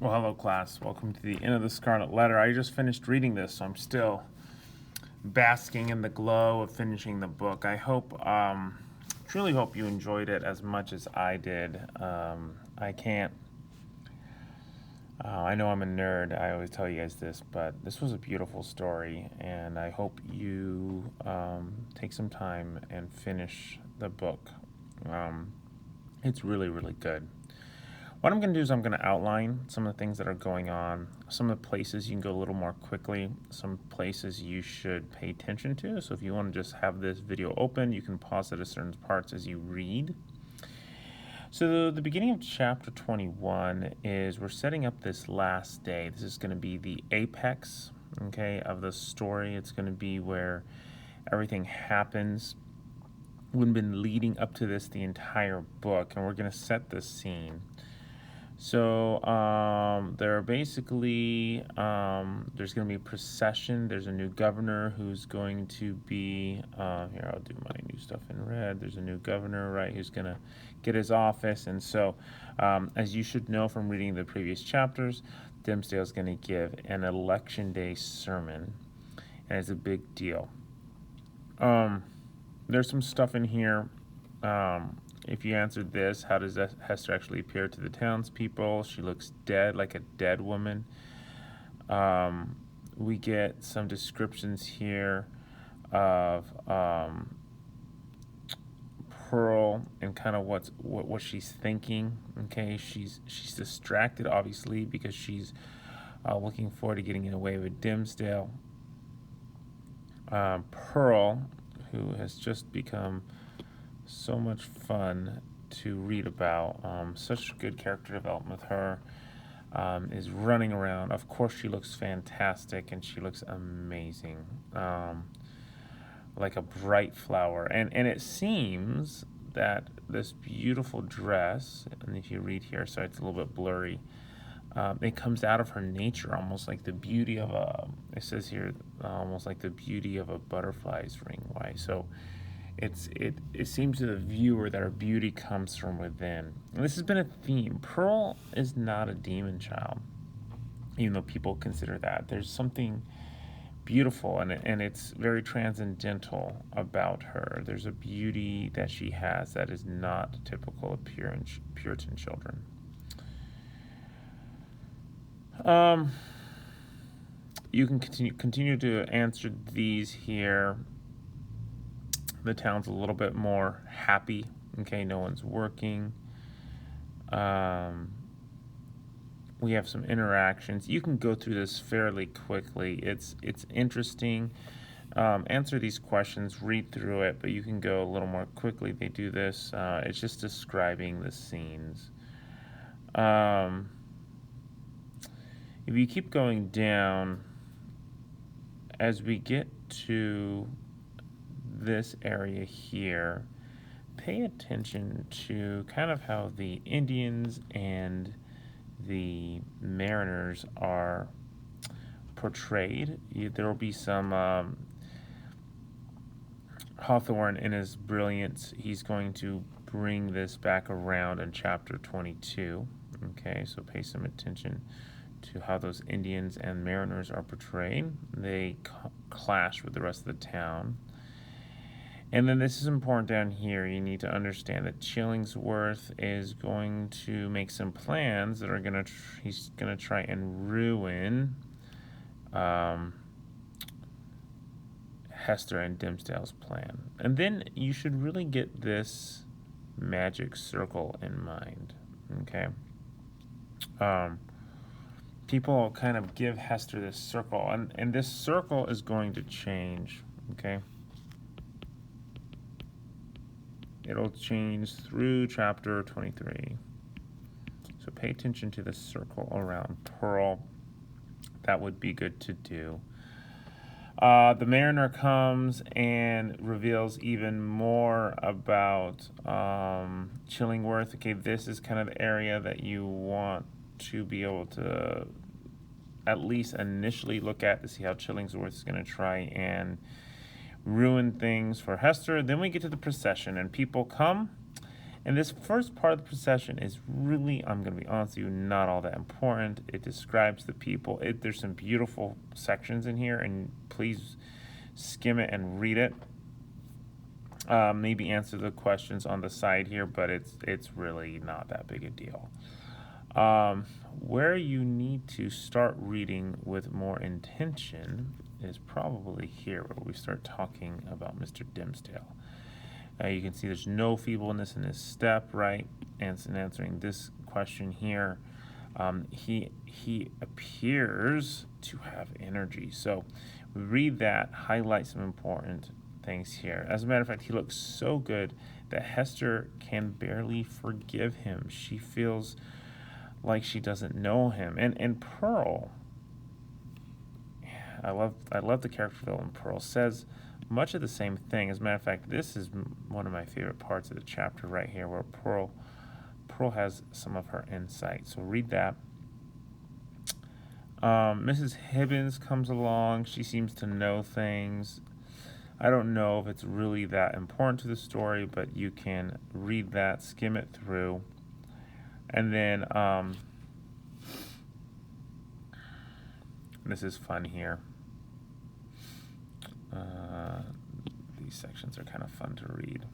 Well, hello class. Welcome to the end of the Scarlet Letter. I just finished reading this, so I'm still basking in the glow of finishing the book. I truly hope you enjoyed it as much as I did. I can't, I know I'm a nerd. I always tell you guys this, but this was a beautiful story, and I hope you take some time and finish the book. It's really, really good. What I'm going to do is I'm going to outline some of the things that are going on, some of the places you can go a little more quickly, some places you should pay attention to. So if you want to just have this video open, you can pause it at certain parts as you read. So the beginning of chapter 21 is we're setting up this last day. This is going to be the apex, okay, of the story. It's going to be where everything happens. We've been leading up to this the entire book, and we're going to set the scene. So there are basically, there's going to be a procession. There's a new governor who's going to be, here I'll do my new stuff in red. There's a new governor, right, who's going to get his office. And so as you should know from reading the previous chapters, Dimmsdale is going to give an election day sermon, and it's a big deal. There's some stuff in here. If you answered this, how does Hester actually appear to the townspeople? She looks dead, like a dead woman. We get some descriptions here of Pearl and kind of what she's thinking. Okay, she's distracted, obviously, because she's looking forward to getting away with Dimmsdale. Pearl, who has just become so much fun to read about. Such good character development with her. Is running around. Of course, she looks fantastic and she looks amazing. Like a bright flower. And it seems that this beautiful dress, and if you read here, sorry, it's a little bit blurry, it comes out of her nature, almost like the beauty of it says here, almost like the beauty of a butterfly's ring. Why? So it seems to the viewer that her beauty comes from within. And this has been a theme. Pearl is not a demon child, even though people consider that. There's something beautiful and it's very transcendental about her. There's a beauty that she has that is not typical of Puritan children. You can continue to answer these here. The town's a little bit more happy. Okay, no one's working. We have some interactions. You can go through this fairly quickly. It's interesting. Answer these questions, read through it, but you can go a little more quickly. They do this. It's just describing the scenes. If you keep going down, as we get to this area here, pay attention to kind of how the Indians and the mariners are portrayed. There will be some Hawthorne in his brilliance, he's going to bring this back around in chapter 22. Okay, so pay some attention to how those Indians and mariners are portrayed. They clash with the rest of the town. And then this is important down here. You need to understand that Chillingsworth is going to make some plans that are he's gonna try and ruin Hester and Dimmsdale's plan. And then you should really get this magic circle in mind. Okay. People kind of give Hester this circle, and this circle is going to change. Okay. It'll change through chapter 23. So pay attention to the circle around Pearl. That would be good to do. The mariner comes and reveals even more about Chillingworth. Okay, this is kind of the area that you want to be able to at least initially look at to see how Chillingsworth is going to try and ruin things for Hester. Then we get to the procession, and people come And this first part of the procession is really, I'm going to be honest with you, not all that important. It describes the people. There's some beautiful sections in here, and please skim it and read it. Maybe answer the questions on the side here, but it's really not that big a deal. Where you need to start reading with more intention is probably here, where we start talking about Mr. Dimmsdale. You can see there's no feebleness in his step, right? And in answering this question here, he appears to have energy. So read that, highlight some important things here. As a matter of fact, he looks so good that Hester can barely forgive him. She feels like she doesn't know him. And Pearl, I love the character development. Pearl says much of the same thing. As a matter of fact, this is one of my favorite parts of the chapter right here, where Pearl has some of her insight. So read that. Mrs. Hibbins comes along. She seems to know things. I don't know if it's really that important to the story, but you can read that, skim it through. And then, this is fun here. These sections are kind of fun to read.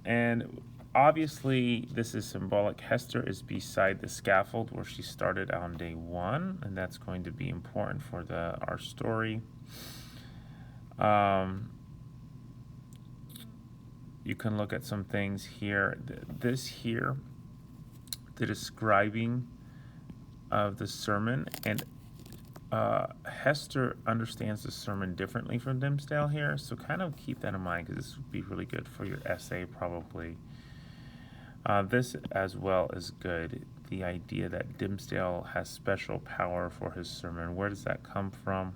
And obviously, this is symbolic. Hester is beside the scaffold where she started on day 1, and that's going to be important for our story. You can look at some things here. This here, the describing of the sermon, and Hester understands the sermon differently from Dimmsdale here, so kind of keep that in mind, because this would be really good for your essay probably. This as well is good. The idea that Dimmsdale has special power for his sermon. Where does that come from?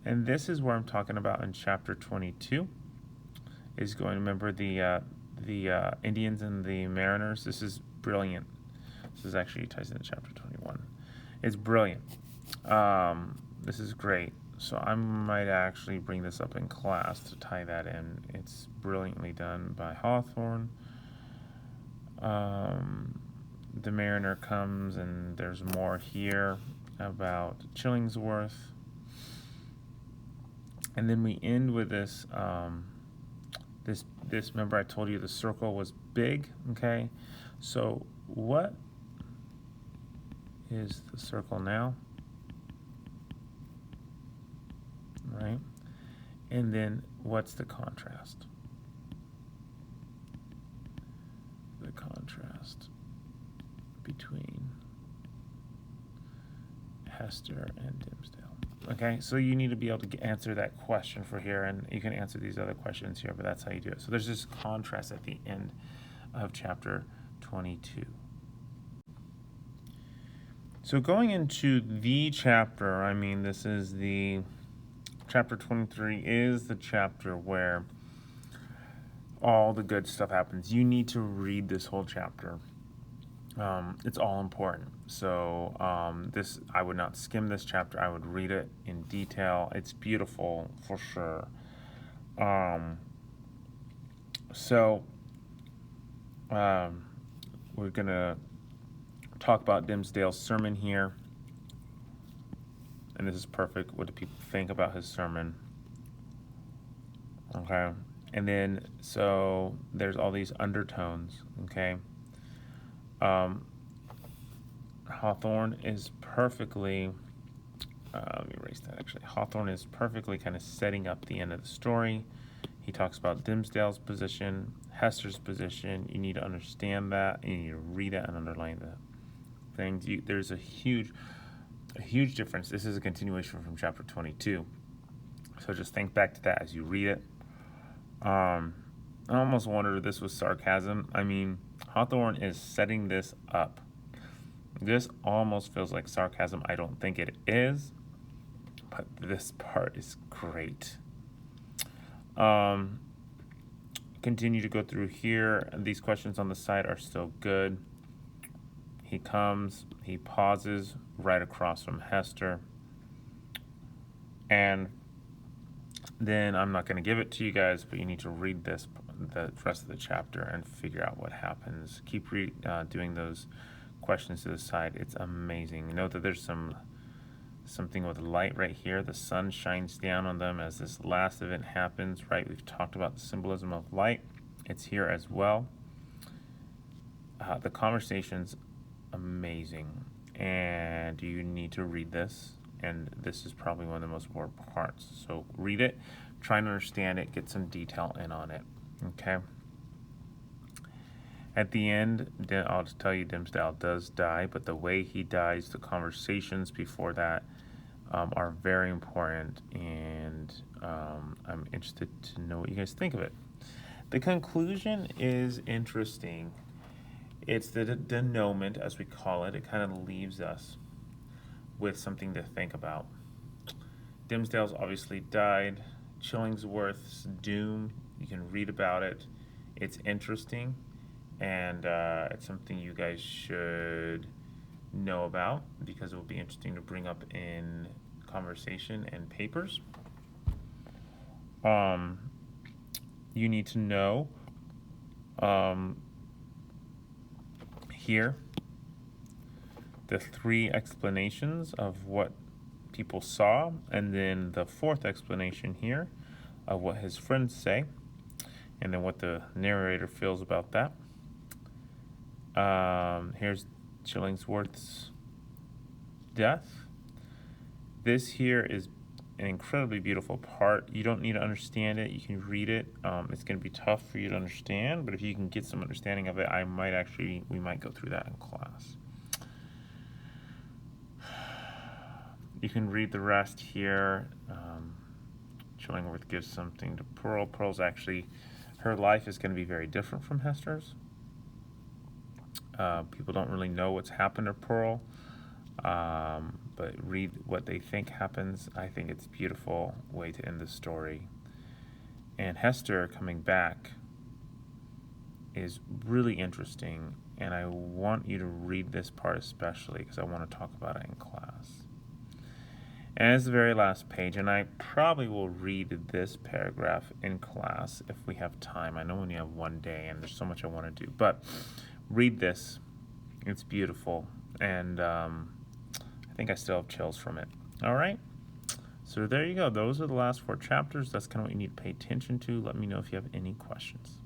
And this is where I'm talking about in chapter 22. Is going to remember the Indians and the mariners. This is brilliant. This is actually ties into chapter 21. It's brilliant. This is great. So I might actually bring this up in class to tie that in. It's brilliantly done by Hawthorne. The mariner comes, and there's more here about Chillingsworth. And then we end with this, this, remember I told you the circle was big, okay? So what is the circle now? Right? And then what's the contrast? The contrast between Hester and Dimmsdale. Okay, so you need to be able to answer that question for here, and you can answer these other questions here, but that's how you do it. So there's this contrast at the end of chapter 22. So going into the chapter, I mean, this is the chapter 23 is the chapter where all the good stuff happens. You need to read this whole chapter. It's all important. So this, I would not skim this chapter. I would read it in detail. It's beautiful for sure. We're gonna talk about Dimmsdale's sermon here, and this is perfect. What do people think about his sermon? Okay, and then so there's all these undertones. Okay. Hawthorne is perfectly, let me erase that actually. Hawthorne is perfectly kind of setting up the end of the story. He talks about Dimmsdale's position, Hester's position. You need to understand that, and you need to read it and underline the things. There's a huge difference. This is a continuation from chapter 22. So just think back to that as you read it. I almost wondered if this was sarcasm. I mean, Hawthorne is setting this up. This almost feels like sarcasm. I don't think it is, but this part is great. Continue to go through here. These questions on the side are still good. He comes, he pauses right across from Hester, and then I'm not going to give it to you guys, but you need to read this, the rest of the chapter, and figure out what happens. Keep doing those questions to the side. It's amazing. Note that there's something with light right here. The sun shines down on them as this last event happens, right? We've talked about the symbolism of light. It's here as well. The conversation's amazing, and you need to read this, and this is probably one of the most important parts. So read it, try and understand it, get some detail in on it, okay? At the end, I'll just tell you, Dimmsdale does die, but the way he dies, the conversations before that are very important, and I'm interested to know what you guys think of it. The conclusion is interesting. It's the denouement, as we call it. It kind of leaves us with something to think about. Dimmsdale's obviously died. Chillingsworth's doom, you can read about it. It's interesting, and it's something you guys should know about because it will be interesting to bring up in conversation and papers. You need to know here the 3 explanations of what people saw, and then the 4th explanation here of what his friends say, and then what the narrator feels about that. Here's Chillingsworth's death. This here is an incredibly beautiful part. You don't need to understand it. You can read it. It's going to be tough for you to understand, but if you can get some understanding of it, we might go through that in class. You can read the rest here. Chillingworth gives something to Pearl. Pearl's actually, her life is going to be very different from Hester's. People don't really know what's happened to Pearl. But read what they think happens. I think it's a beautiful way to end the story. And Hester coming back is really interesting, and I want you to read this part especially because I want to talk about it in class. And it's the very last page, and I probably will read this paragraph in class if we have time. I know we only have one day, and there's so much I want to do, but read this. It's beautiful, and I think I still have chills from it. All right, so there you go. Those are the last 4 chapters. That's kind of what you need to pay attention to. Let me know if you have any questions.